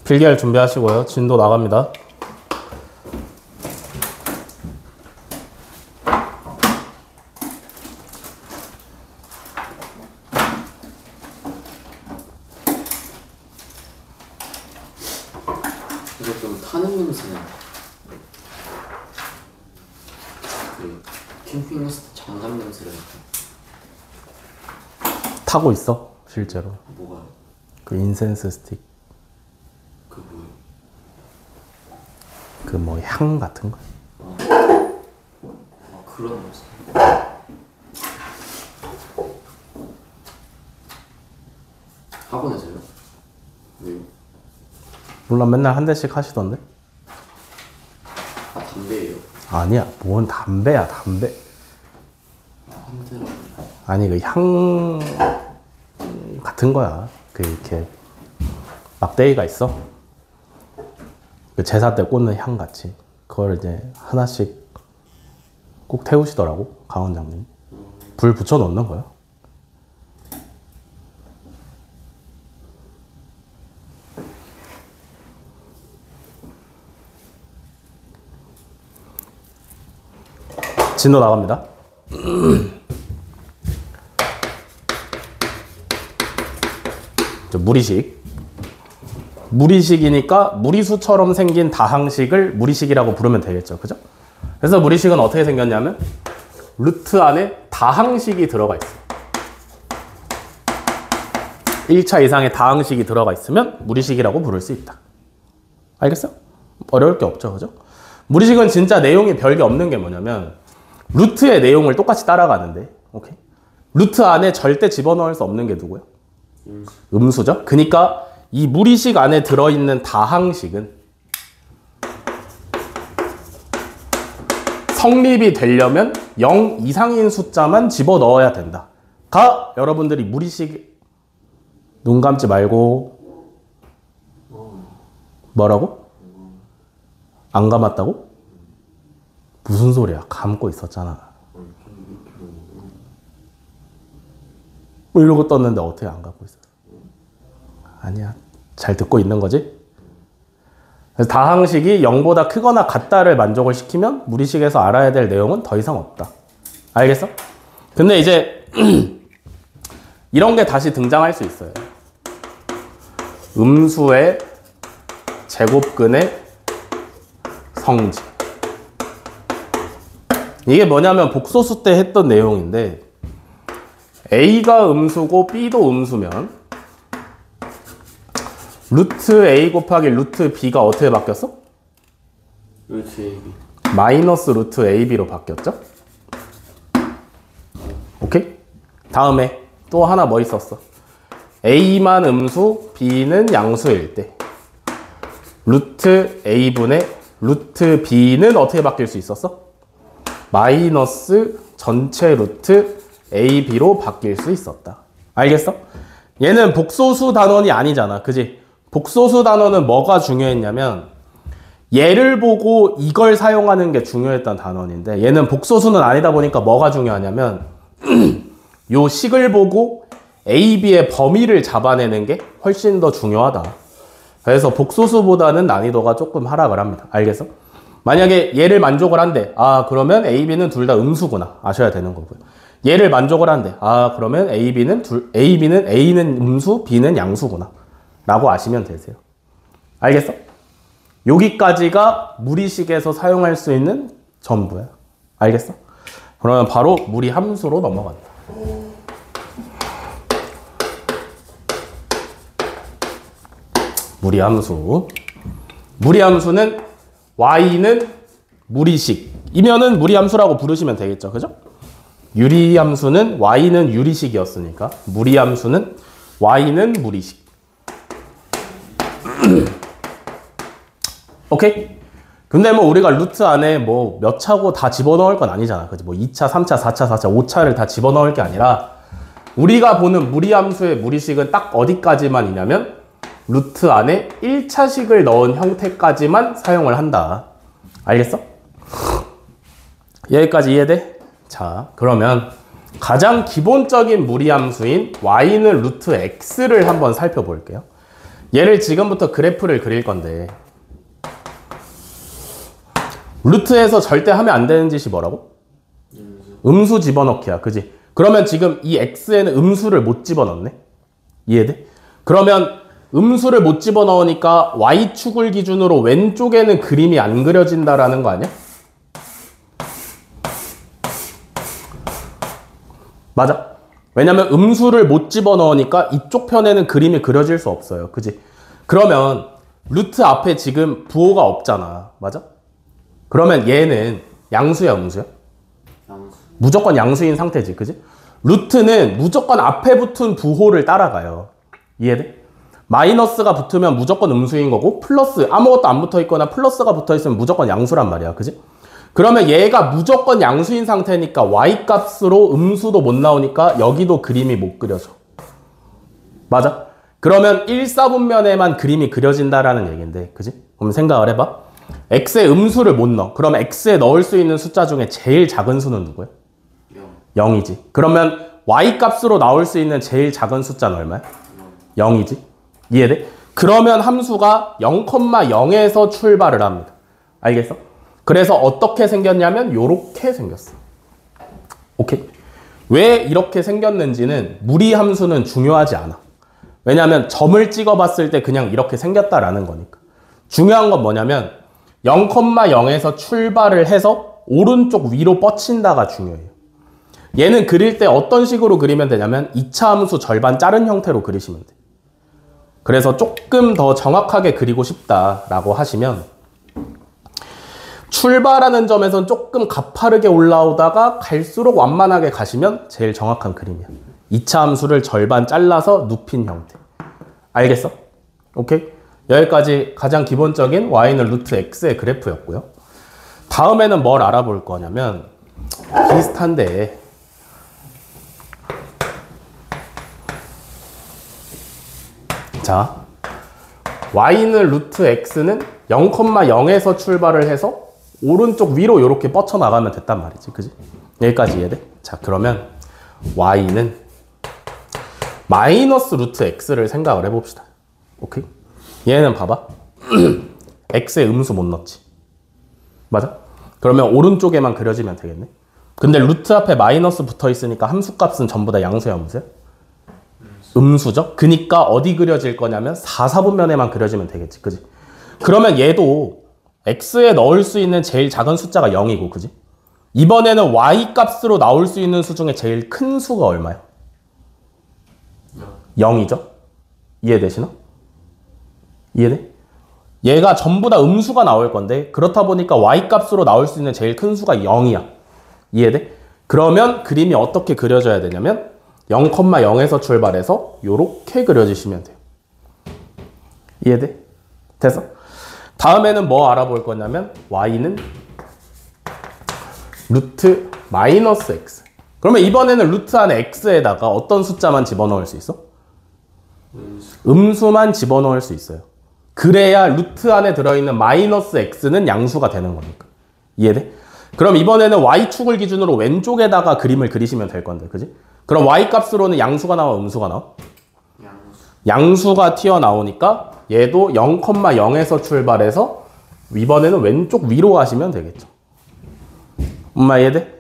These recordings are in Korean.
필기할 준비하시고요. 진도 나갑니다. 이거 좀 타는 냄새나. 그 캠핑 갔을 때 장갑 냄새가 타고 있어 실제로. 뭐가? 그 인센스 스틱. 그 뭐야? 그 뭐 향 같은 거. 그런 냄새. 학원에서요? 왜요? 물론 맨날 한 대씩 하시던데? 아, 담배예요? 아니야, 뭔 담배야, 담배. 한 대로. 아니, 그 향 같은 거야. 그 이렇게 막대기가 있어. 그 제사 때 꽂는 향 같이. 그걸 이제 하나씩 꼭 태우시더라고, 강 원장님. 불 붙여 놓는 거야. 진도 나갑니다. 무리식. 무리식이니까 무리수처럼 생긴 다항식을 무리식이라고 부르면 되겠죠. 그죠? 그래서 무리식은 어떻게 생겼냐면 루트 안에 다항식이 들어가 있어요. 1차 이상의 다항식이 들어가 있으면 무리식이라고 부를 수 있다. 알겠어요? 어려울 게 없죠. 그죠? 무리식은 진짜 내용이 별게 없는 게 뭐냐면 루트의 내용을 똑같이 따라가는데, 오케이? 루트 안에 절대 집어넣을 수 없는 게 누구야? 음수죠? 그러니까 이 무리식 안에 들어있는 다항식은 성립이 되려면 0 이상인 숫자만 집어넣어야 된다. 가 여러분들이 무리식 눈 감지 말고 뭐라고? 안 감았다고? 무슨 소리야? 감고 있었잖아. 뭐 이러고 떴는데 어떻게 안 감고 있어? 아니야. 잘 듣고 있는 거지? 그래서 다항식이 0보다 크거나 같다를 만족을 시키면 무리식에서 알아야 될 내용은 더 이상 없다. 알겠어? 근데 이제 이런 게 다시 등장할 수 있어요. 음수의 제곱근의 성질. 이게 뭐냐면 복소수 때 했던 내용인데 A가 음수고 B도 음수면 루트 A 곱하기 루트 B가 어떻게 바뀌었어? 루트 AB. 마이너스 루트 AB로 바뀌었죠? 오케이? 다음에 또 하나 뭐 있었어? A만 음수, B는 양수일 때 루트 A분의 루트 B는 어떻게 바뀔 수 있었어? 마이너스 전체 루트 AB로 바뀔 수 있었다. 알겠어? 얘는 복소수 단원이 아니잖아. 그지? 복소수 단원은 뭐가 중요했냐면 얘를 보고 이걸 사용하는 게 중요했던 단원인데 얘는 복소수는 아니다 보니까 뭐가 중요하냐면 요 식을 보고 A, B의 범위를 잡아내는 게 훨씬 더 중요하다. 그래서 복소수보다는 난이도가 조금 하락을 합니다. 알겠어? 만약에 얘를 만족을 한대. 아, 그러면 A, B는 둘 다 음수구나. 아셔야 되는 거고요. 얘를 만족을 한대. 아, 그러면 A는 음수, B는 양수구나. 라고 아시면 되세요. 알겠어? 여기까지가 무리식에서 사용할 수 있는 전부야. 알겠어? 그러면 바로 무리함수로 넘어간다. 무리함수. 무리함수는 y는 무리식이면은 무리함수라고 부르시면 되겠죠. 그죠? 유리함수는 y는 유리식이었으니까 무리함수는 y는 무리식. 오케이? 근데 뭐 우리가 루트 안에 뭐 몇 차고 다 집어넣을 건 아니잖아. 그치? 뭐 2차, 3차, 4차, 4차, 5차를 다 집어넣을 게 아니라 우리가 보는 무리함수의 무리식은 딱 어디까지만 이냐면 루트 안에 1차식을 넣은 형태까지만 사용을 한다. 알겠어? 여기까지 이해돼? 자, 그러면 가장 기본적인 무리함수인 y는 루트 x를 한번 살펴볼게요. 얘를 지금부터 그래프를 그릴 건데 루트에서 절대 하면 안 되는 짓이 뭐라고? 음수 집어넣기야. 그지? 그러면 지금 이 x에는 음수를 못 집어넣네. 이해돼? 그러면 음수를 못 집어넣으니까 y축을 기준으로 왼쪽에는 그림이 안 그려진다라는 거 아니야? 맞아. 왜냐면 음수를 못 집어넣으니까 이쪽 편에는 그림이 그려질 수 없어요. 그지? 그러면 루트 앞에 지금 부호가 없잖아. 맞아? 그러면 얘는 양수야, 음수야? 양수. 무조건 양수인 상태지. 그지? 루트는 무조건 앞에 붙은 부호를 따라가요. 이해돼? 마이너스가 붙으면 무조건 음수인 거고 플러스 아무것도 안 붙어 있거나 플러스가 붙어 있으면 무조건 양수란 말이야. 그지? 그러면 얘가 무조건 양수인 상태니까 y 값으로 음수도 못 나오니까 여기도 그림이 못 그려져. 맞아? 그러면 1사분면에만 그림이 그려진다라는 얘기인데, 그지? 그럼 생각을 해봐. x에 음수를 못 넣어. 그럼 x에 넣을 수 있는 숫자 중에 제일 작은 수는 누구야? 0이지. 그러면 y 값으로 나올 수 있는 제일 작은 숫자는 얼마야? 0이지. 이해돼? 그러면 함수가 0,0에서 출발을 합니다. 알겠어? 그래서 어떻게 생겼냐면 요렇게 생겼어. 오케이? 왜 이렇게 생겼는지는 무리 함수는 중요하지 않아. 왜냐하면 점을 찍어봤을 때 그냥 이렇게 생겼다라는 거니까. 중요한 건 뭐냐면 0,0에서 출발을 해서 오른쪽 위로 뻗친다가 중요해요. 얘는 그릴 때 어떤 식으로 그리면 되냐면 2차 함수 절반 자른 형태로 그리시면 돼. 그래서 조금 더 정확하게 그리고 싶다라고 하시면 출발하는 점에선 조금 가파르게 올라오다가 갈수록 완만하게 가시면 제일 정확한 그림이야. 2차 함수를 절반 잘라서 눕힌 형태. 알겠어? 오케이? 여기까지 가장 기본적인 y는 루트 x의 그래프였고요. 다음에는 뭘 알아볼 거냐면 비슷한데 자, y는 루트 x는 0,0에서 출발을 해서 오른쪽 위로 이렇게 뻗쳐나가면 됐단 말이지. 그지? 여기까지 이해돼? 자, 그러면 y는 마이너스 루트 x를 생각을 해봅시다. 오케이? 얘는 봐봐. x에 음수 못 넣지. 맞아? 그러면 오른쪽에만 그려지면 되겠네. 근데 루트 앞에 마이너스 붙어 있으니까 함수 값은 전부 다 양수야, 음수야? 음수죠? 그니까 어디 그려질 거냐면 4사분면에만 그려지면 되겠지. 그지? 그러면 얘도 x에 넣을 수 있는 제일 작은 숫자가 0이고, 그지? 이번에는 y 값으로 나올 수 있는 수 중에 제일 큰 수가 얼마야? 0이죠? 이해되시나? 이해돼? 얘가 전부 다 음수가 나올 건데 그렇다 보니까 y 값으로 나올 수 있는 제일 큰 수가 0이야. 이해돼? 그러면 그림이 어떻게 그려져야 되냐면 0,0에서 출발해서 요렇게 그려지시면 돼요. 이해돼? 됐어? 다음에는 뭐 알아볼 거냐면 y는 루트 마이너스 x. 그러면 이번에는 루트 안에 x에다가 어떤 숫자만 집어넣을 수 있어? 음수만 집어넣을 수 있어요. 그래야 루트 안에 들어있는 마이너스 x는 양수가 되는 거니까. 이해돼? 그럼 이번에는 y축을 기준으로 왼쪽에다가 그림을 그리시면 될 건데, 그지? 그럼 y 값으로는 양수가 나와, 음수가 나와? 양수가 튀어나오니까 얘도 0,0에서 출발해서 이번에는 왼쪽 위로 가시면 되겠죠. 엄마 이해돼?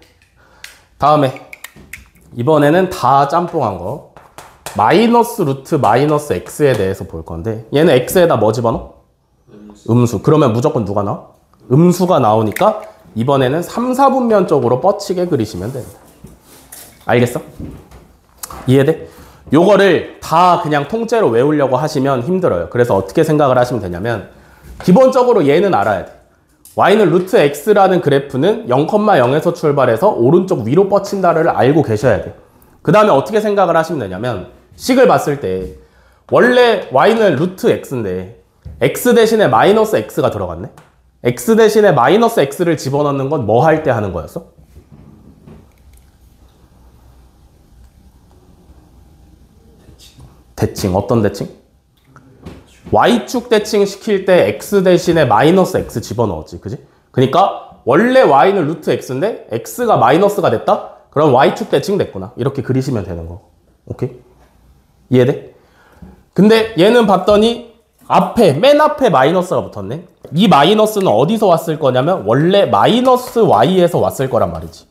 다음에 이번에는 다 짬뽕한 거 마이너스 루트 마이너스 x에 대해서 볼 건데 얘는 x에다 뭐 집어넣어? 음수. 그러면 무조건 누가 나와? 음수가 나오니까 이번에는 3, 4분면 쪽으로 뻗치게 그리시면 됩니다. 알겠어? 이해돼? 요거를 다 그냥 통째로 외우려고 하시면 힘들어요. 그래서 어떻게 생각을 하시면 되냐면 기본적으로 얘는 알아야 돼. y는 루트 x라는 그래프는 0,0에서 출발해서 오른쪽 위로 뻗친다를 알고 계셔야 돼. 그 다음에 어떻게 생각을 하시면 되냐면 식을 봤을 때 원래 y는 루트 x인데 x 대신에 마이너스 x가 들어갔네. x 대신에 마이너스 x를 집어넣는 건 뭐 할 때 하는 거였어? 대칭. 어떤 대칭? y축 대칭 시킬 때 x 대신에 마이너스 x 집어넣었지. 그지? 그러니까 원래 y는 루트 x인데 x가 마이너스가 됐다? 그럼 y축 대칭 됐구나. 이렇게 그리시면 되는 거. 오케이? 이해돼? 근데 얘는 봤더니 맨 앞에 마이너스가 붙었네. 이 마이너스는 어디서 왔을 거냐면 원래 마이너스 y에서 왔을 거란 말이지.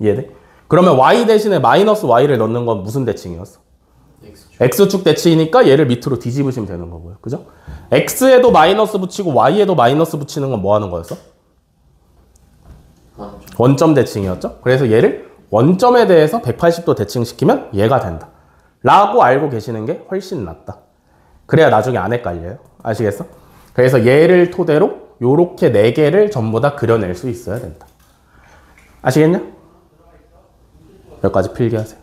이해돼? 그러면 y 대신에 마이너스 y를 넣는 건 무슨 대칭이었어? x축 대칭이니까 얘를 밑으로 뒤집으시면 되는 거고요. 그죠? x에도 마이너스 붙이고 y에도 마이너스 붙이는 건 뭐 하는 거였어? 원점 대칭이었죠? 그래서 얘를 원점에 대해서 180도 대칭시키면 얘가 된다. 라고 알고 계시는 게 훨씬 낫다. 그래야 나중에 안 헷갈려요. 아시겠어? 그래서 얘를 토대로 요렇게 4개를 전부 다 그려낼 수 있어야 된다. 아시겠냐? 여기까지 필기하세요.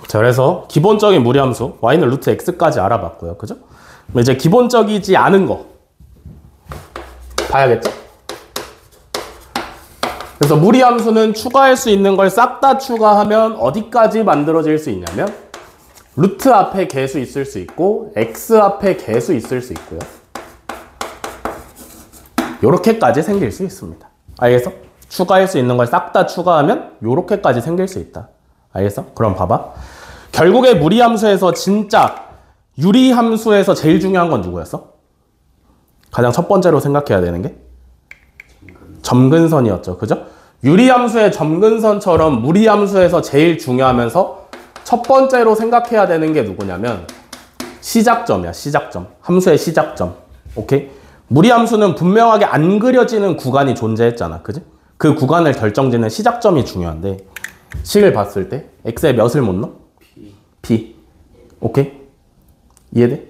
자, 그래서 기본적인 무리함수 y는 루트 x까지 알아봤고요. 그죠? 이제 기본적이지 않은 거 봐야겠죠? 그래서 무리함수는 추가할 수 있는 걸 싹 다 추가하면 어디까지 만들어질 수 있냐면 루트 앞에 개수 있을 수 있고 x 앞에 개수 있을 수 있고요. 요렇게까지 생길 수 있습니다. 알겠어? 추가할 수 있는 걸 싹 다 추가하면 요렇게까지 생길 수 있다. 알겠어? 그럼 봐봐. 결국에 무리함수에서 진짜 유리함수에서 제일 중요한 건 누구였어? 가장 첫 번째로 생각해야 되는 게 점근선이었죠. 그죠? 유리함수의 점근선처럼 무리함수에서 제일 중요하면서 첫 번째로 생각해야 되는 게 누구냐면 시작점이야. 시작점. 함수의 시작점. 오케이? 무리함수는 분명하게 안 그려지는 구간이 존재했잖아. 그지? 그 구간을 결정짓는 시작점이 중요한데 식을 봤을 때 x에 몇을 못 넣어? p. 오케이? 이해돼?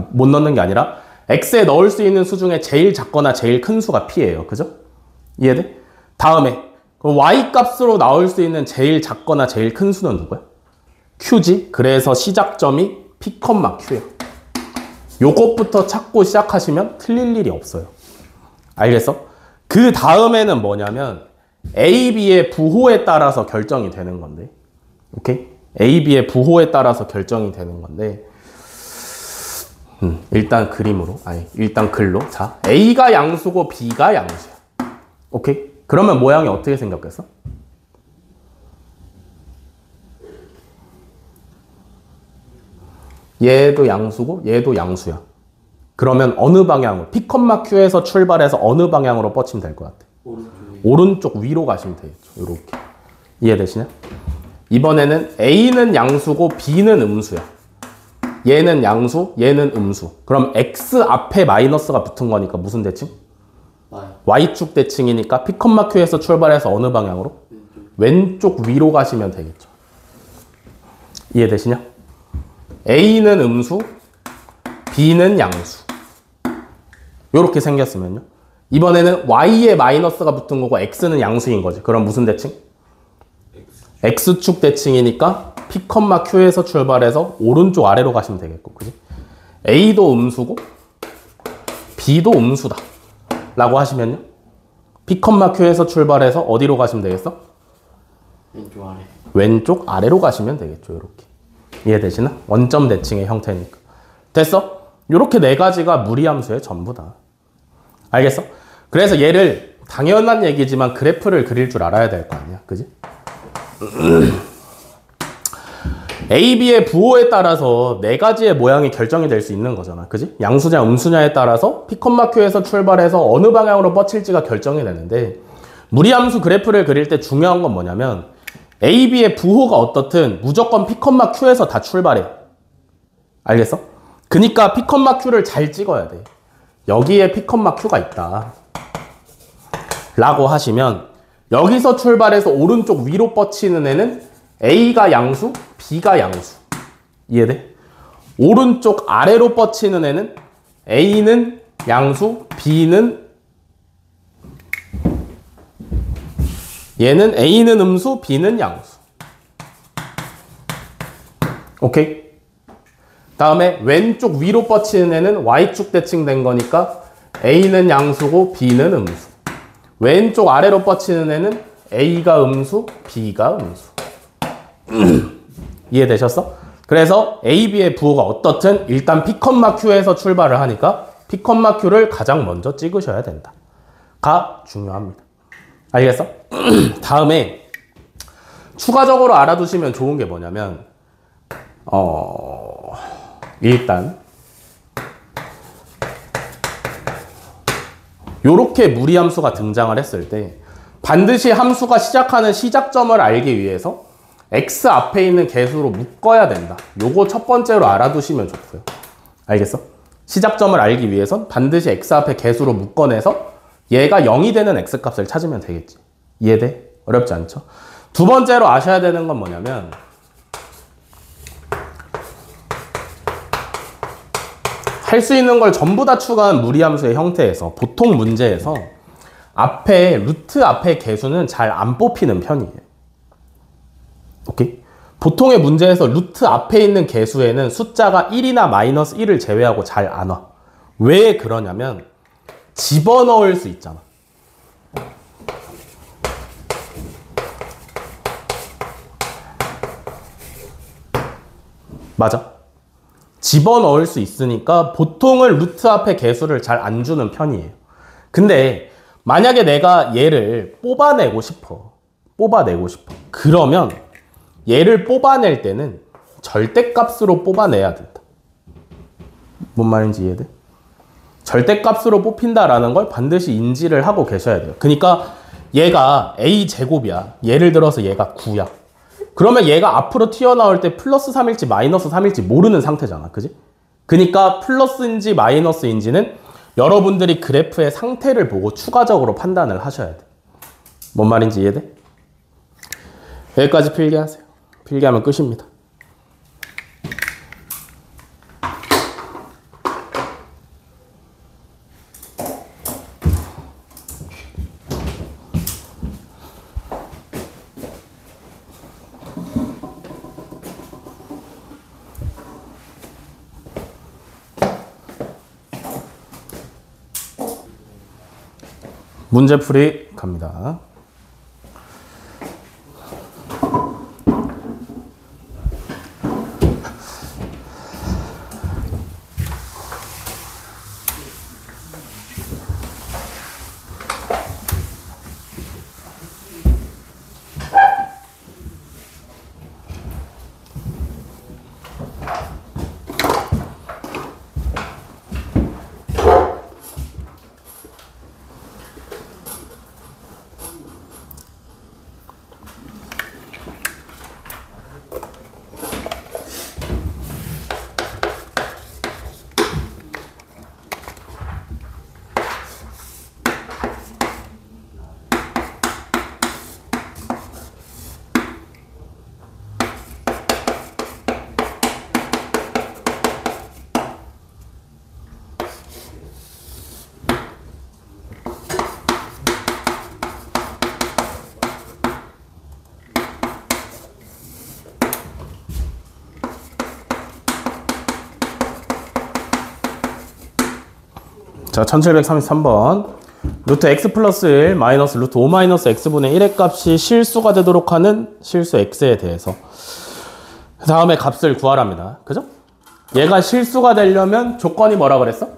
못 넣는 게 아니라 x에 넣을 수 있는 수 중에 제일 작거나 제일 큰 수가 p예요. 그죠? 이해돼? 다음에 y 값으로 나올 수 있는 제일 작거나 제일 큰 수는 누구야? q지. 그래서 시작점이 p, q예요. 요것부터 찾고 시작하시면 틀릴 일이 없어요. 알겠어? 그 다음에는 뭐냐면 A, B의 부호에 따라서 결정이 되는 건데, 오케이? A, B의 부호에 따라서 결정이 되는 건데, 일단 그림으로, 일단 글로. 자, A가 양수고 B가 양수야. 오케이? 그러면 모양이 어떻게 생겼겠어? 얘도 양수고 얘도 양수야. 그러면 어느 방향으로? P, Q에서 출발해서 어느 방향으로 뻗치면 될 것 같아? 오른쪽 위로 가시면 되겠죠. 이렇게. 이해되시냐? 이번에는 A는 양수고 B는 음수야. 얘는 양수, 얘는 음수. 그럼 X 앞에 마이너스가 붙은 거니까 무슨 대칭? Y축 대칭이니까 P, Q에서 출발해서 어느 방향으로? 왼쪽 위로 가시면 되겠죠. 이해되시냐? A는 음수, B는 양수. 요렇게 생겼으면요. 이번에는 Y에 마이너스가 붙은 거고 X는 양수인 거지. 그럼 무슨 대칭? X축 대칭이니까 P, Q에서 출발해서 오른쪽 아래로 가시면 되겠고. 그지? A도 음수고 B도 음수다. 라고 하시면요. P, Q에서 출발해서 어디로 가시면 되겠어? 왼쪽 아래. 왼쪽 아래로 가시면 되겠죠. 이렇게. 이해되시나? 원점 대칭의 형태니까. 됐어? 이렇게 4가지가 무리함수의 전부다. 알겠어? 그래서 얘를 당연한 얘기지만 그래프를 그릴 줄 알아야 될 거 아니야. 그지? A, B의 부호에 따라서 4가지의 모양이 결정이 될 수 있는 거잖아. 그지? 양수냐 음수냐에 따라서 P, Q에서 출발해서 어느 방향으로 뻗칠지가 결정이 되는데 무리함수 그래프를 그릴 때 중요한 건 뭐냐면 A, B의 부호가 어떻든 무조건 P, Q에서 다 출발해. 알겠어? 그니까 P, Q를 잘 찍어야 돼. 여기에 P, Q가 있다. 라고 하시면 여기서 출발해서 오른쪽 위로 뻗치는 애는 A가 양수, B가 양수. 이해돼? 오른쪽 아래로 뻗치는 애는 A는 양수, B는 얘는 A는 음수, B는 양수. 오케이? 다음에 왼쪽 위로 뻗치는 애는 Y축 대칭된 거니까 A는 양수고 B는 음수. 왼쪽 아래로 뻗치는 애는 A가 음수, B가 음수. 이해되셨어? 그래서 A, B의 부호가 어떻든 일단 P, Q에서 출발을 하니까 P, Q를 가장 먼저 찍으셔야 된다. 가 중요합니다. 알겠어? 다음에 추가적으로 알아두시면 좋은 게 뭐냐면 일단 요렇게 무리함수가 등장을 했을 때 반드시 함수가 시작하는 시작점을 알기 위해서 x 앞에 있는 개수로 묶어야 된다. 요거 첫 번째로 알아두시면 좋고요. 알겠어? 시작점을 알기 위해선 반드시 x 앞에 개수로 묶어내서 얘가 0이 되는 x 값을 찾으면 되겠지. 이해돼? 어렵지 않죠? 두 번째로 아셔야 되는 건 뭐냐면 할 수 있는 걸 전부 다 추가한 무리함수의 형태에서 보통 문제에서 앞에 루트 앞에 개수는 잘 안 뽑히는 편이에요. 오케이? 보통의 문제에서 루트 앞에 있는 개수에는 숫자가 1이나 마이너스 1을 제외하고 잘 안 와. 왜 그러냐면 집어넣을 수 있잖아. 맞아? 집어넣을 수 있으니까 보통은 루트 앞에 개수를 잘 안 주는 편이에요. 근데 만약에 내가 얘를 뽑아내고 싶어. 그러면 얘를 뽑아낼 때는 절대값으로 뽑아내야 된다. 뭔 말인지 이해돼? 절대값으로 뽑힌다라는 걸 반드시 인지를 하고 계셔야 돼요. 그러니까 얘가 A제곱이야. 예를 들어서 얘가 9야. 그러면 얘가 앞으로 튀어나올 때 플러스 3일지 마이너스 3일지 모르는 상태잖아. 그지? 그러니까 플러스인지 마이너스인지는 여러분들이 그래프의 상태를 보고 추가적으로 판단을 하셔야 돼. 뭔 말인지 이해돼? 여기까지 필기하세요. 필기하면 끝입니다. 문제풀이 갑니다. 자, 1733번. 루트 x 플러스 1 마이너스 루트 5 마이너스 x분의 1의 값이 실수가 되도록 하는 실수 x에 대해서 다음에 값을 구하랍니다. 그죠? 얘가 실수가 되려면 조건이 뭐라 그랬어?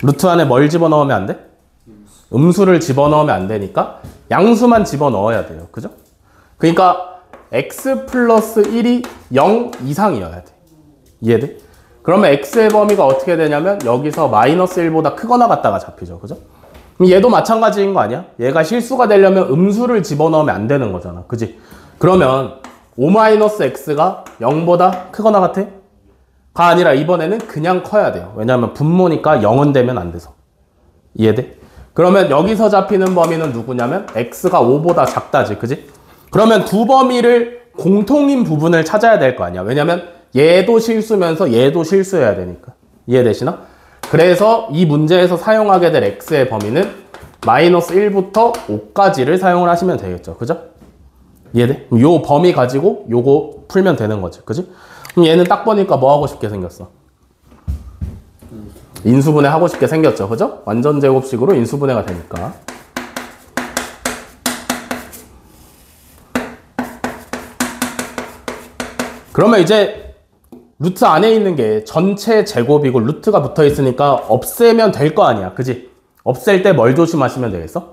루트 안에 뭘 집어넣으면 안 돼? 음수를 집어넣으면 안 되니까 양수만 집어넣어야 돼요. 그죠? 그러니까 x 플러스 1이 0 이상이어야 돼. 이해돼? 그러면 x의 범위가 어떻게 되냐면 여기서 마이너스 1보다 크거나 같다가 잡히죠. 그죠? 그럼 얘도 마찬가지인 거 아니야? 얘가 실수가 되려면 음수를 집어넣으면 안 되는 거잖아. 그지? 그러면 5-x가 0보다 크거나 같아? 가 아니라 이번에는 그냥 커야 돼요. 왜냐하면 분모니까 0은 되면 안 돼서. 이해돼? 그러면 여기서 잡히는 범위는 누구냐면 x가 5보다 작다지, 그지? 그러면 두 범위를 공통인 부분을 찾아야 될 거 아니야. 왜냐면 얘도 실수면서 얘도 실수해야 되니까. 이해되시나? 그래서 이 문제에서 사용하게 될 x의 범위는 마이너스 1부터 5까지를 사용을 하시면 되겠죠. 그죠? 이해돼? 요 범위 가지고 요거 풀면 되는 거지. 그지? 그럼 얘는 딱 보니까 뭐 하고 싶게 생겼어? 인수분해 하고 싶게 생겼죠. 그죠? 완전 제곱식으로 인수분해가 되니까. 그러면 이제 루트 안에 있는 게 전체 제곱이고 루트가 붙어 있으니까 없애면 될 거 아니야. 그지? 없앨 때 뭘 조심하시면 되겠어?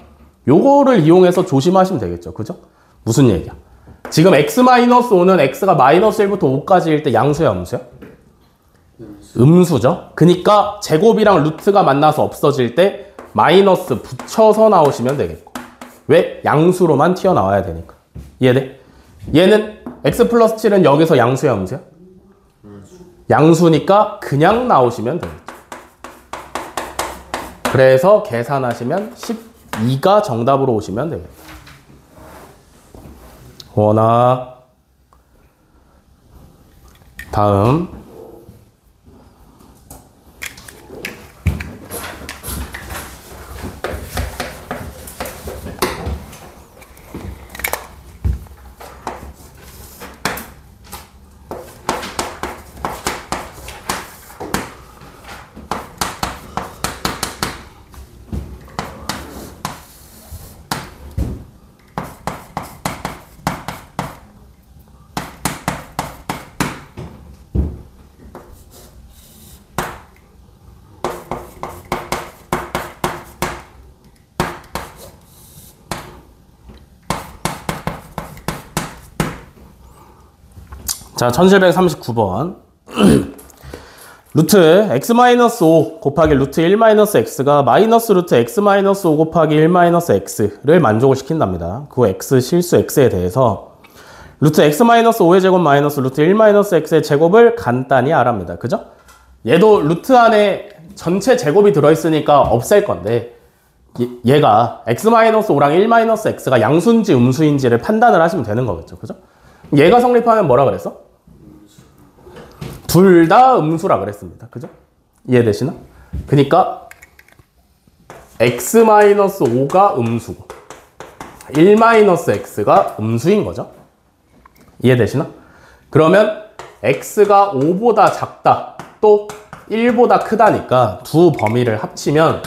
요거를 이용해서 조심하시면 되겠죠. 그죠? 무슨 얘기야? 지금 x-5는 x가 마이너스 1부터 5까지일 때 양수야, 음수야? 음수죠. 그니까 제곱이랑 루트가 만나서 없어질 때 마이너스 붙여서 나오시면 되겠고. 왜? 양수로만 튀어나와야 되니까. 이해돼? 얘는 x 플러스 7은 여기서 양수야, 음수야? 양수니까 그냥 나오시면 되겠죠. 그래서 계산하시면 12가 정답으로 오시면 되겠다. 워낙 다음 자, 1739번. 루트 x-5 곱하기 루트 1-x가 마이너스 루트 x-5 곱하기 1-x를 만족을 시킨답니다. 그 x 실수 x에 대해서 루트 x-5의 제곱 마이너스 루트 1-x의 제곱을 간단히 알아합니다. 그죠? 얘도 루트 안에 전체 제곱이 들어있으니까 없앨 건데 얘가 x-5랑 1-x가 양수인지 음수인지를 판단을 하시면 되는 거겠죠. 그죠? 얘가 성립하면 뭐라 그랬어? 둘 다 음수라 그랬습니다. 그죠? 이해되시나? 그니까 x-5가 음수고 1-x가 음수인 거죠. 이해되시나? 그러면 x가 5보다 작다 또 1보다 크다니까 두 범위를 합치면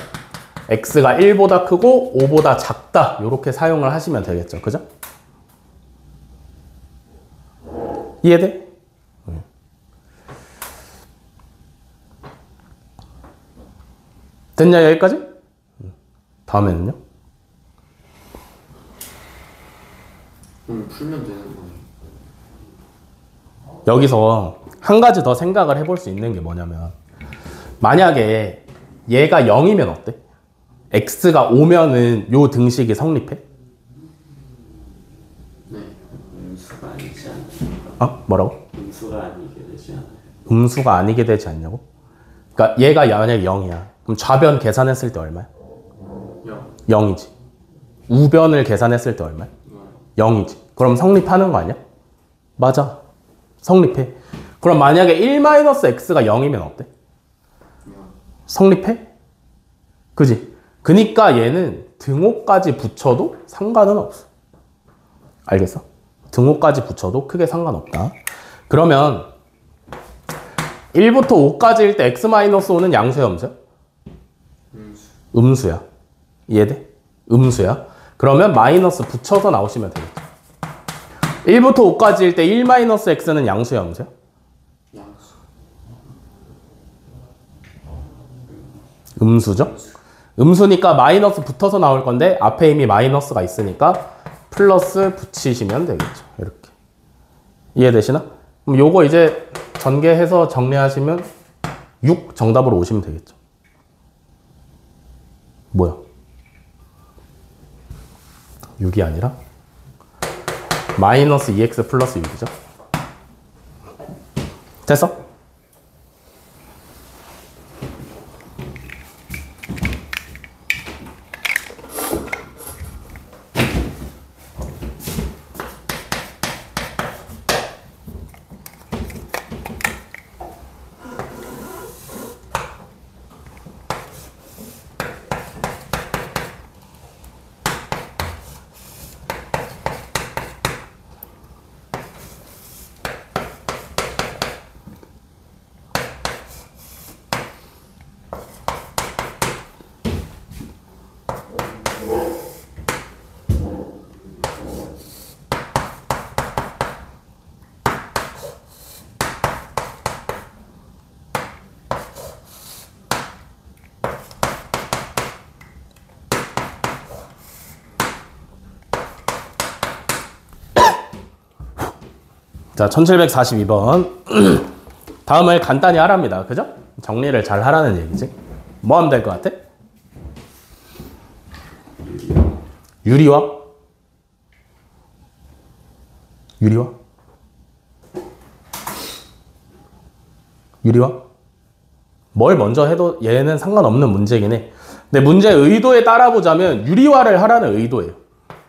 x가 1보다 크고 5보다 작다 이렇게 사용을 하시면 되겠죠. 그죠? 이해돼? 됐냐 여기까지? 다음에는요? 풀면 되는 거예요. 여기서 한 가지 더 생각을 해볼 수 있는 게 뭐냐면 만약에 얘가 0이면 어때? x가 5면은 요 등식이 성립해? 네. 음수가 아니지 않나요? 뭐라고? 음수가 아니게 되지 않아요? 음수가 아니게 되지 않냐고? 그러니까 얘가 만약에 0이야. 그럼 좌변 계산했을 때 얼마야? 0. 0이지. 우변을 계산했을 때 얼마야? 0이지. 그럼 성립하는 거 아니야? 맞아. 성립해. 그럼 만약에 1-x가 0이면 어때? 성립해? 그지? 그니까 얘는 등호까지 붙여도 상관은 없어. 알겠어? 등호까지 붙여도 크게 상관없다. 그러면 1부터 5까지일 때 x-5는 양수야, 음수야? 음수야. 이해돼? 음수야. 그러면 마이너스 붙여서 나오시면 되겠죠. 1부터 5까지일 때 1-x는 양수야, 음수야? 양수. 음수죠? 음수니까 마이너스 붙어서 나올 건데 앞에 이미 마이너스가 있으니까 플러스 붙이시면 되겠죠. 이렇게. 이해되시나? 그럼 요거 이제 전개해서 정리하시면 6 정답으로 오시면 되겠죠. 뭐야? 6이 아니라 마이너스 2x 플러스 6이죠. 됐어? 자, 1742번. 다음을 간단히 하랍니다. 그죠? 정리를 잘 하라는 얘기지. 뭐 하면 될 것 같아? 유리화? 유리화? 유리화? 뭘 먼저 해도 얘는 상관없는 문제긴 해. 근데 문제 의도에 따라 보자면 유리화를 하라는 의도예요.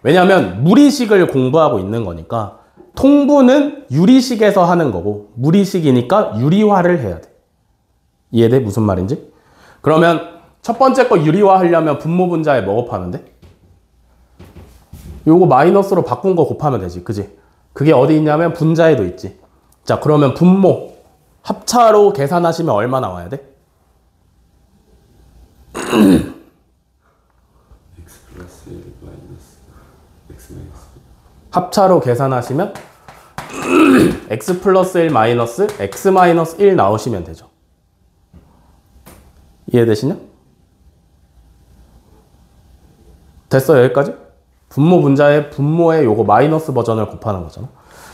왜냐하면 무리식을 공부하고 있는 거니까 통분은 유리식에서 하는 거고 무리식이니까 유리화를 해야 돼. 이해돼? 무슨 말인지? 그러면 첫 번째 거 유리화 하려면 분모 분자에 뭐 곱하는데? 요거 마이너스로 바꾼 거 곱하면 되지. 그지? 그게 어디 있냐면 분자에도 있지. 자, 그러면 분모 합차로 계산하시면 얼마 나와야 돼? x 플러스 1 마이너스 x 마이너스 합차로 계산하시면 x 플러스 1 마이너스 x 마이너스 1 나오시면 되죠. 이해되시냐? 됐어, 여기까지? 분모 분자에 분모에 요거 마이너스 버전을 곱하는 거잖아.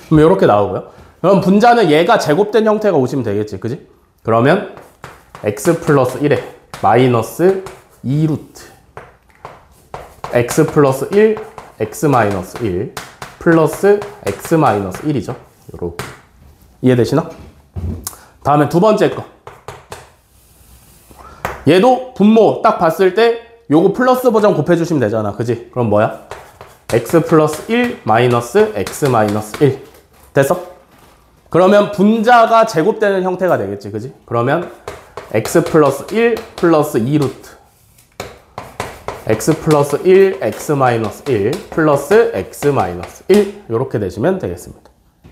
그럼 이렇게 나오고요. 그럼 분자는 얘가 제곱된 형태가 오시면 되겠지, 그지? 그러면 x 플러스 1에 마이너스 2루트 x 플러스 1 x 마이너스 1 플러스 x 마이너스 1이죠. 요렇게. 이해되시나? 다음에 두 번째 거. 얘도 분모 딱 봤을 때 요거 플러스 버전 곱해주시면 되잖아. 그지? 그럼 뭐야? x 플러스 1 마이너스 x 마이너스 1. 됐어? 그러면 분자가 제곱되는 형태가 되겠지. 그지? 그러면 x 플러스 1 플러스 2루트 x 플러스 1 x 마이너스 1 플러스 x 마이너스 1 이렇게 되시면 되겠습니다.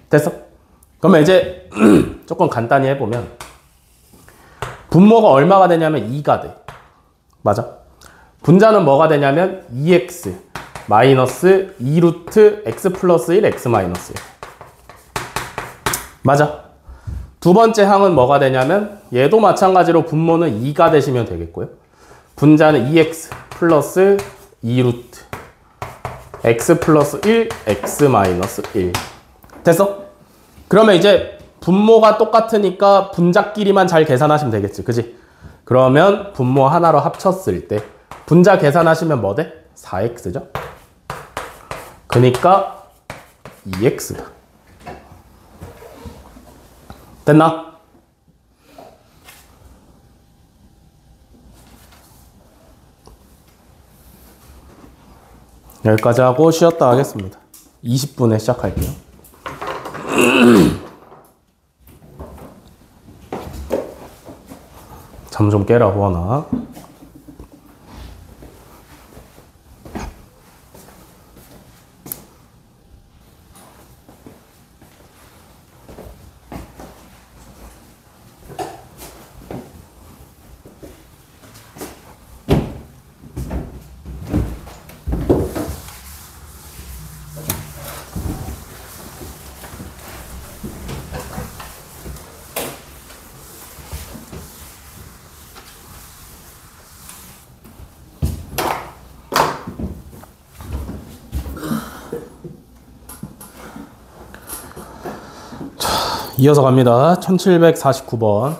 됐어? 그러면 이제 조금 간단히 해보면 분모가 얼마가 되냐면 2가 돼. 맞아? 분자는 뭐가 되냐면 2x 마이너스 2루트 x 플러스 1 x 마이너스 1. 맞아? 두 번째 항은 뭐가 되냐면 얘도 마찬가지로 분모는 2가 되시면 되겠고요. 분자는 2x 플러스 2루트 x 플러스 1 x 마이너스 1. 됐어? 그러면 이제 분모가 똑같으니까 분자끼리만 잘 계산하시면 되겠지. 그지? 그러면 분모 하나로 합쳤을 때 분자 계산하시면 뭐 돼? 4x죠? 그니까 2x다. 됐나? 여기까지 하고 쉬었다 하겠습니다. 20분에 시작할게요. 잠 좀 깨라, 호원아. 이어서 갑니다. 1749번.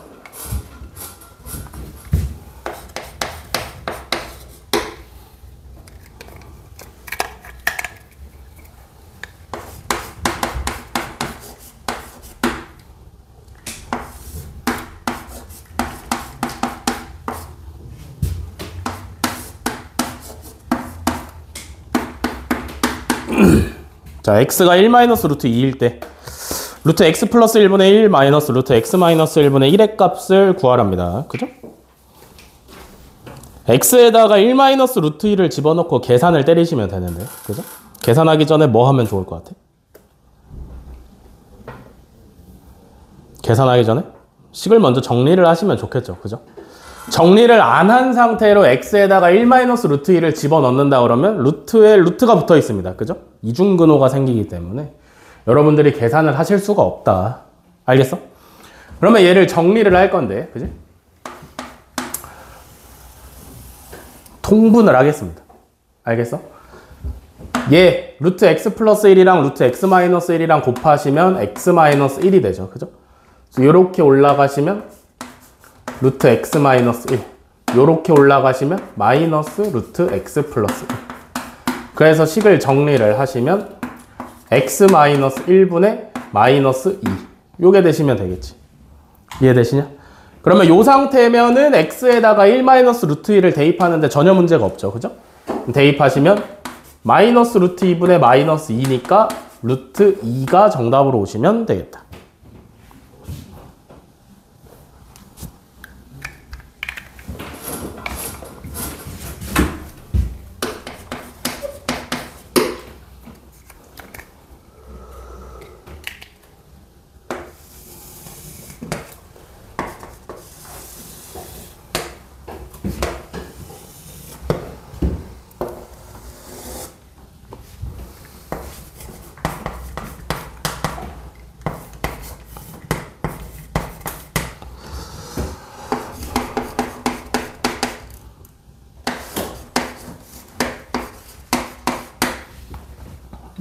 자, x가 1-루트 2일 때 루트 x 플러스 1분의 1 마이너스 루트 x 마이너스 1분의 1의 값을 구하랍니다. 그죠? x에다가 1-루트 2를 집어넣고 계산을 때리시면 되는데, 그죠? 계산하기 전에 뭐 하면 좋을 것 같아? 계산하기 전에 식을 먼저 정리를 하시면 좋겠죠. 그죠? 정리를 안 한 상태로 x에다가 1-루트 2를 집어넣는다 그러면 루트에 루트가 붙어 있습니다. 그죠? 이중근호가 생기기 때문에 여러분들이 계산을 하실 수가 없다. 알겠어? 그러면 얘를 정리를 할 건데, 그지? 통분을 하겠습니다. 알겠어? 얘 루트 x 플러스 1이랑 루트 x 마이너스 1이랑 곱하시면 x 마이너스 1이 되죠. 그죠? 요렇게 올라가시면 루트 x 마이너스 1, 요렇게 올라가시면 마이너스 루트 x 플러스 1. 그래서 식을 정리를 하시면 x 마이너스 1분의 마이너스 2 요게 되시면 되겠지. 이해되시냐? 그러면 요 상태면은 x에다가 1 마이너스 루트 2를 대입하는데 전혀 문제가 없죠. 그죠? 대입하시면 마이너스 루트 2분의 마이너스 2니까 루트 2가 정답으로 오시면 되겠다.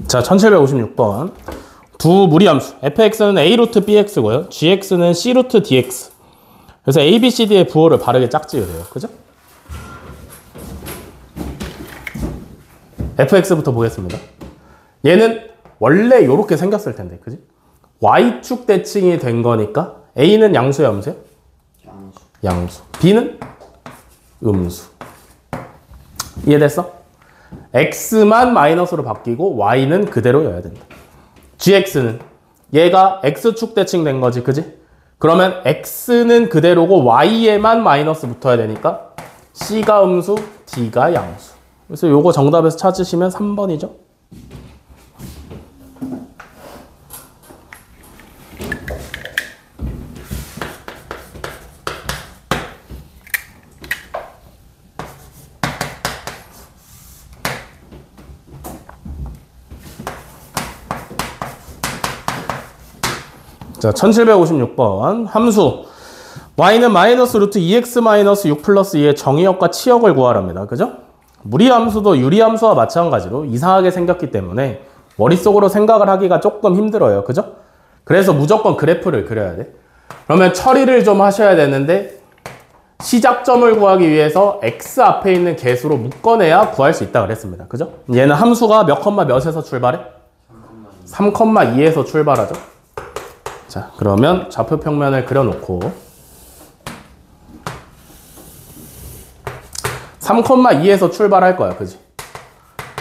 자, 1756번. 두 무리함수. fx는 a 루트 bx고요. gx는 c 루트 dx. 그래서 a, b, c, d의 부호를 바르게 짝지으세요. 그죠? fx부터 보겠습니다. 얘는 원래 이렇게 생겼을 텐데, 그지? y축 대칭이 된 거니까 a는 양수야, 음수야? 양수. 양수. b는 음수. 이해됐어? x만 마이너스로 바뀌고 y는 그대로여야 된다. gx는 얘가 x축 대칭된 거지, 그지? 그러면 x는 그대로고 y에만 마이너스 붙어야 되니까 c가 음수, d가 양수. 그래서 요거 정답에서 찾으시면 3번이죠. 자, 1756번 함수 y는 마이너스 루트 2x 마이너스 6 플러스 2의 정의역과 치역을 구하랍니다. 그죠? 무리함수도 유리함수와 마찬가지로 이상하게 생겼기 때문에 머릿속으로 생각을 하기가 조금 힘들어요. 그죠? 그래서 무조건 그래프를 그려야 돼. 그러면 처리를 좀 하셔야 되는데 시작점을 구하기 위해서 x 앞에 있는 개수로 묶어내야 구할 수 있다 그랬습니다. 그죠? 얘는 함수가 몇 컴마 몇에서 출발해? 3,2에서 출발하죠. 자, 그러면 좌표 평면을 그려놓고 3,2에서 출발할 거야, 그지?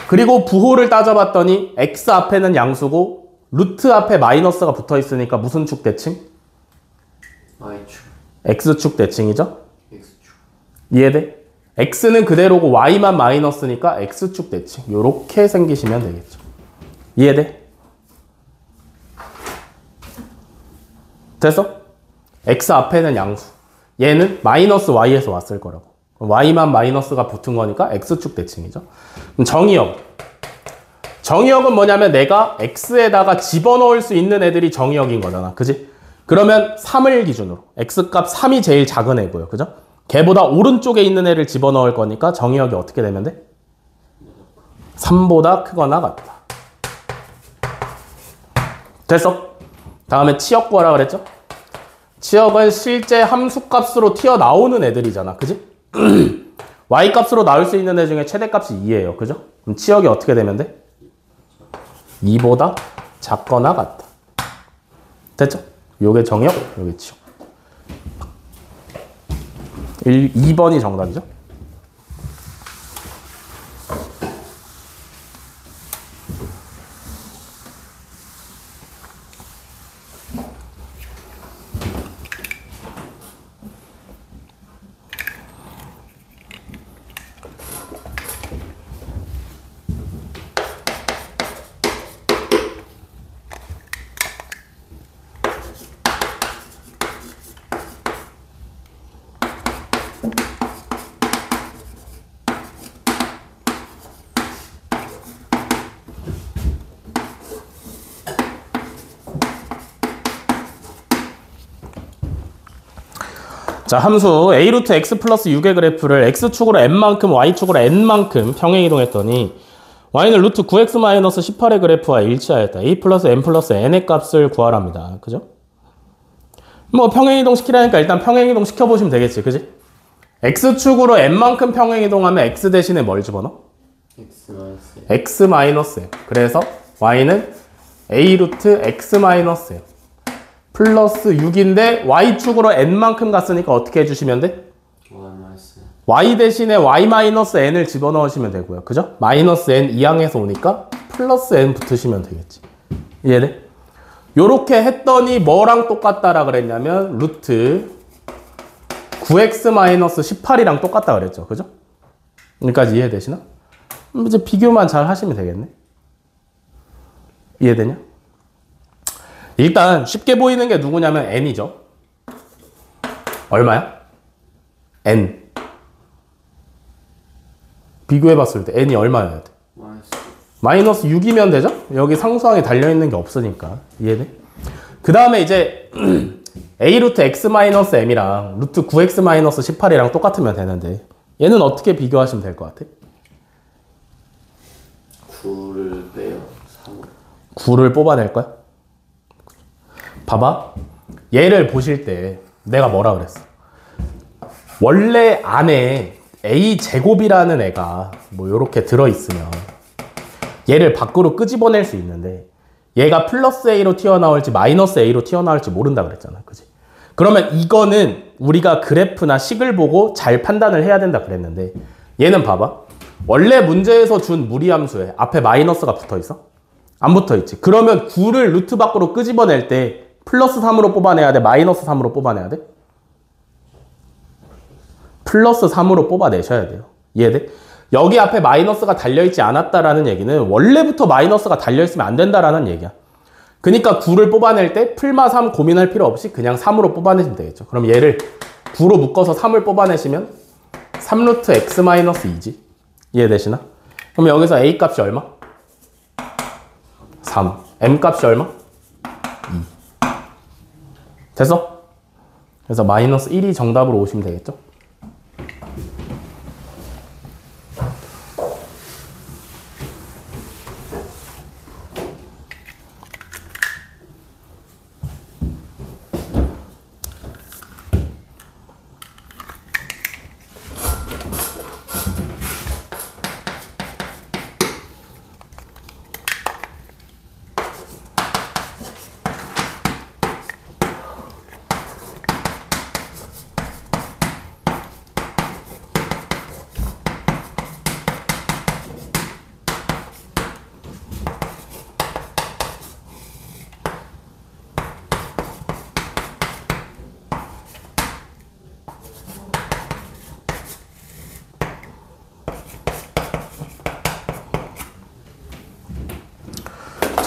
그리고 부호를 따져봤더니 x 앞에는 양수고 루트 앞에 마이너스가 붙어 있으니까 무슨 축 대칭? y축. x축 대칭이죠? x축. 이해돼? x는 그대로고 y만 마이너스니까 x축 대칭. 요렇게 생기시면 되겠죠. 이해돼? 됐어? x 앞에는 양수. 얘는 마이너스 y에서 왔을 거라고. y만 마이너스가 붙은 거니까 x축 대칭이죠. 그럼 정의역. 정의역은 뭐냐면 내가 x에다가 집어넣을 수 있는 애들이 정의역인 거잖아. 그지? 그러면 3을 기준으로. x값 3이 제일 작은 애고요. 그죠? 걔보다 오른쪽에 있는 애를 집어넣을 거니까 정의역이 어떻게 되면 돼? 3보다 크거나 같다. 됐어? 다음에 치역 구하라 그랬죠? 치역은 실제 함수값으로 튀어나오는 애들이잖아. 그지? y값으로 나올 수 있는 애 중에 최대값이 2예요. 그죠? 그럼 치역이 어떻게 되면 돼? 2보다 작거나 같다. 됐죠? 요게 정역, 요게 치역. 2번이 정답이죠? 자, 함수 a 루트 x 플러스 6의 그래프를 x축으로 n만큼 y축으로 n만큼 평행 이동했더니 y는 루트 9x-18의 그래프와 일치하였다. a 플러스 n 플러스 n의 값을 구하랍니다. 그죠? 뭐 평행이동 시키라니까 일단 평행이동 시켜보시면 되겠지. 그지? x축으로 n만큼 평행이동하면 x 대신에 뭘 집어넣어? x 마이너스 m. 그래서 y는 a 루트 x 마이너스 m 플러스 6인데 y축으로 n만큼 갔으니까 어떻게 해주시면 돼? y 대신에 y 마이너스 n을 집어넣으시면 되고요. 그죠? 마이너스 n 이항에서 오니까 플러스 n 붙으시면 되겠지. 이해돼? 요렇게 했더니 뭐랑 똑같다라 그랬냐면 루트 9x-18이랑 똑같다 그랬죠. 그죠? 여기까지 이해되시나? 이제 비교만 잘 하시면 되겠네. 이해되냐? 일단 쉽게 보이는 게 누구냐면 n이죠. 얼마야? n. 비교해봤을 때 n이 얼마여야 돼? 마이너스 6이면 되죠? 여기 상수항에 달려있는 게 없으니까. 이해돼? 그 다음에 이제 a 루트 x-m이랑 루트 9x-18이랑 똑같으면 되는데 얘는 어떻게 비교하시면 될 것 같아? 9를 빼요. 9를 뽑아낼 거야? 봐봐. 얘를 보실 때 내가 뭐라 그랬어? 원래 안에 a 제곱이라는 애가 뭐 이렇게 들어있으면 얘를 밖으로 끄집어낼 수 있는데 얘가 플러스 a로 튀어나올지 마이너스 a로 튀어나올지 모른다 그랬잖아. 그지? 그러면 이거는 우리가 그래프나 식을 보고 잘 판단을 해야 된다 그랬는데 얘는 봐봐. 원래 문제에서 준 무리함수에 앞에 마이너스가 붙어있어? 안 붙어있지. 그러면 9를 루트 밖으로 끄집어낼 때 플러스 3으로 뽑아내야 돼? 마이너스 3으로 뽑아내야 돼? 플러스 3으로 뽑아내셔야 돼요. 이해돼? 여기 앞에 마이너스가 달려있지 않았다라는 얘기는 원래부터 마이너스가 달려있으면 안 된다라는 얘기야. 그러니까 9를 뽑아낼 때 풀마 3 고민할 필요 없이 그냥 3으로 뽑아내시면 되겠죠. 그럼 얘를 9로 묶어서 3을 뽑아내시면 3루트 x-2지. 이해되시나? 그럼 여기서 a 값이 얼마? 3. m 값이 얼마? 2. 됐어? 그래서 마이너스 1이 정답으로 오시면 되겠죠?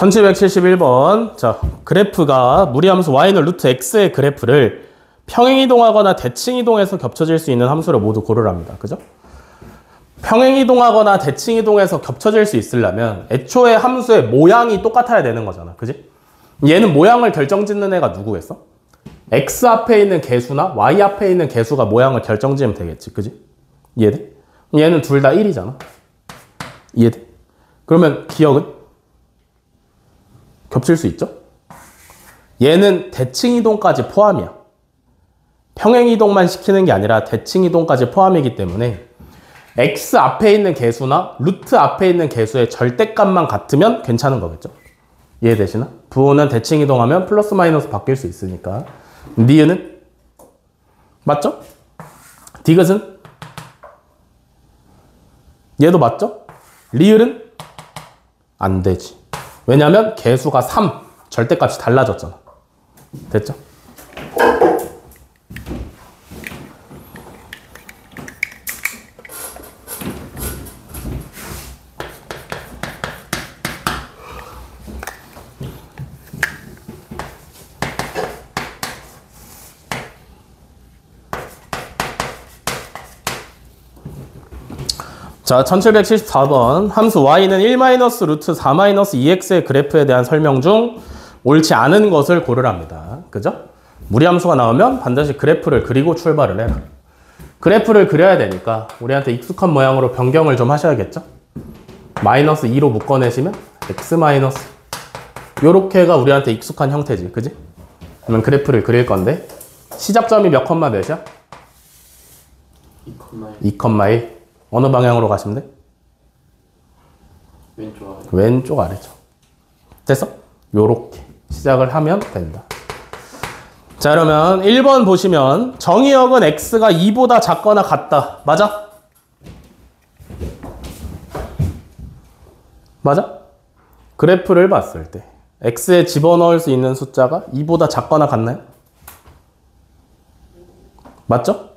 (1771번) 자, 그래프가 무리함수 y는 루트 x의 그래프를 평행이동하거나 대칭이동해서 겹쳐질 수 있는 함수를 모두 고르랍니다. 그죠? 평행이동하거나 대칭이동해서 겹쳐질 수 있으려면 애초에 함수의 모양이 똑같아야 되는 거잖아. 그지? 얘는 모양을 결정짓는 애가 누구겠어? x 앞에 있는 개수나 y 앞에 있는 개수가 모양을 결정지으면 되겠지. 그지? 이해돼? 얘는 둘 다 1이잖아. 이해돼? 그러면 기억은? 겹칠 수 있죠? 얘는 대칭이동까지 포함이야. 평행이동만 시키는 게 아니라 대칭이동까지 포함이기 때문에 x 앞에 있는 개수나 루트 앞에 있는 개수의 절대값만 같으면 괜찮은 거겠죠? 이해되시나? 부호는 대칭이동하면 플러스 마이너스 바뀔 수 있으니까. 니은은? 맞죠? 디귿은? 얘도 맞죠? 리을은? 안 되지. 왜냐면 개수가 3, 절대값이 달라졌잖아. 됐죠? 자, 1774번 함수 y는 1-루트 4-2x의 그래프에 대한 설명 중 옳지 않은 것을 고르랍니다. 그죠? 무리함수가 나오면 반드시 그래프를 그리고 출발을 해라. 그래프를 그려야 되니까 우리한테 익숙한 모양으로 변경을 좀 하셔야겠죠? 마이너스 2로 묶어내시면 x 마이너스 요렇게가 우리한테 익숙한 형태지. 그지? 그러면 그래프를 그릴 건데 시작점이 몇 컴마 몇이야? 2,1 2,1 어느 방향으로 가시면 돼? 왼쪽 아래. 왼쪽 아래죠. 됐어? 요렇게 시작을 하면 된다. 자, 그러면 1번 보시면 정의역은 x가 2보다 작거나 같다. 맞아? 맞아? 그래프를 봤을 때 x에 집어넣을 수 있는 숫자가 2보다 작거나 같나요? 맞죠?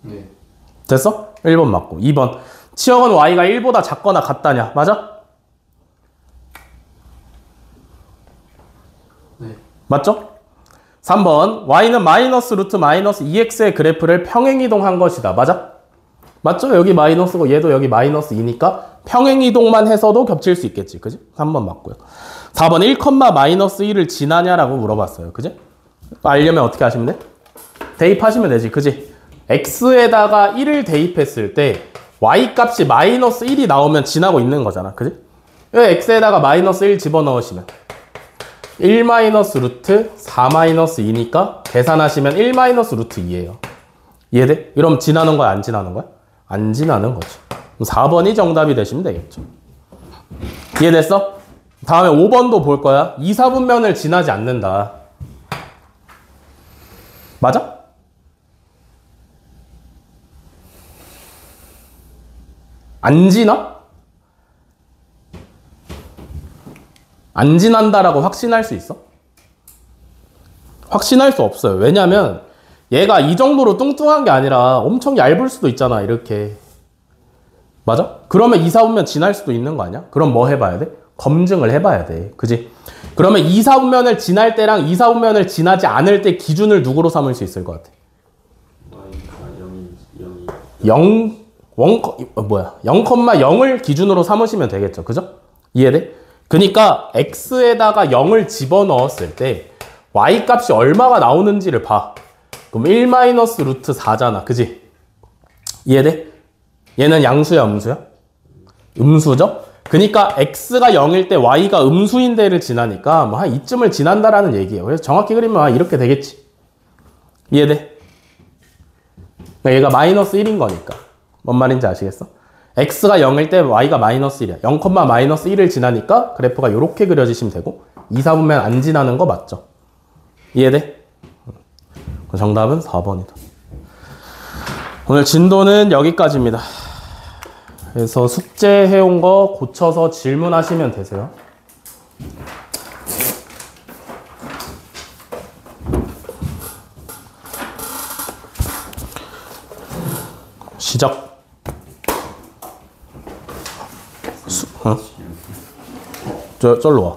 네. 됐어? 1번 맞고 2번 치역은 y가 1보다 작거나 같다냐? 맞아? 네. 맞죠? 3번 y는 마이너스 루트 마이너스 2x의 그래프를 평행이동한 것이다. 맞아? 맞죠? 여기 마이너스고 얘도 여기 마이너스 2니까 평행이동만 해서도 겹칠 수 있겠지. 그지? 3번 맞고요. 4번 1, 마이너스 1을 지나냐라고 물어봤어요. 그지? 알려면 어떻게 하시면 돼? 대입하시면 되지. 그지? x에다가 1을 대입했을 때 y 값이 마이너스 1이 나오면 지나고 있는 거잖아. 그지? 여기 x에다가 마이너스 1 집어넣으시면 1 마이너스 루트 4 마이너스 2니까 계산하시면 1 마이너스 루트 2예요. 이해돼? 이러면 지나는 거야? 안 지나는 거야? 안 지나는 거지. 그럼 4번이 정답이 되시면 되겠죠. 이해됐어? 다음에 5번도 볼 거야. 2, 4분면을 지나지 않는다. 맞아? 안 지나? 안 지난다라고 확신할 수 있어? 확신할 수 없어요. 왜냐면 얘가 이 정도로 뚱뚱한 게 아니라 엄청 얇을 수도 있잖아. 이렇게. 맞아? 그러면 2, 4분면 지날 수도 있는 거 아니야? 그럼 뭐 해봐야 돼? 검증을 해봐야 돼. 그지? 그러면 2, 4분면을 지날 때랑 2, 4분면을 지나지 않을 때 기준을 누구로 삼을 수 있을 것 같아? y가 0,0을 기준으로 삼으시면 되겠죠. 그죠? 이해돼? 그러니까 x에다가 0을 집어넣었을 때 y 값이 얼마가 나오는지를 봐. 그럼 1 마이너스 루트 4잖아. 그지? 이해돼? 얘는 양수야, 음수야? 음수죠? 그러니까 x가 0일 때 y가 음수인 데를 지나니까 뭐 한 이쯤을 지난다라는 얘기예요. 그래서 정확히 그리면 이렇게 되겠지. 이해돼? 그러니까 얘가 마이너스 1인 거니까. 뭔 말인지 아시겠어? x가 0일 때 y가 마이너스 1이야. 0, 마이너스 1을 지나니까 그래프가 이렇게 그려지시면 되고 2, 4분면 안 지나는 거 맞죠? 이해돼? 정답은 4번이다. 오늘 진도는 여기까지입니다. 그래서 숙제 해온 거 고쳐서 질문하시면 되세요. 시작. 저로 와.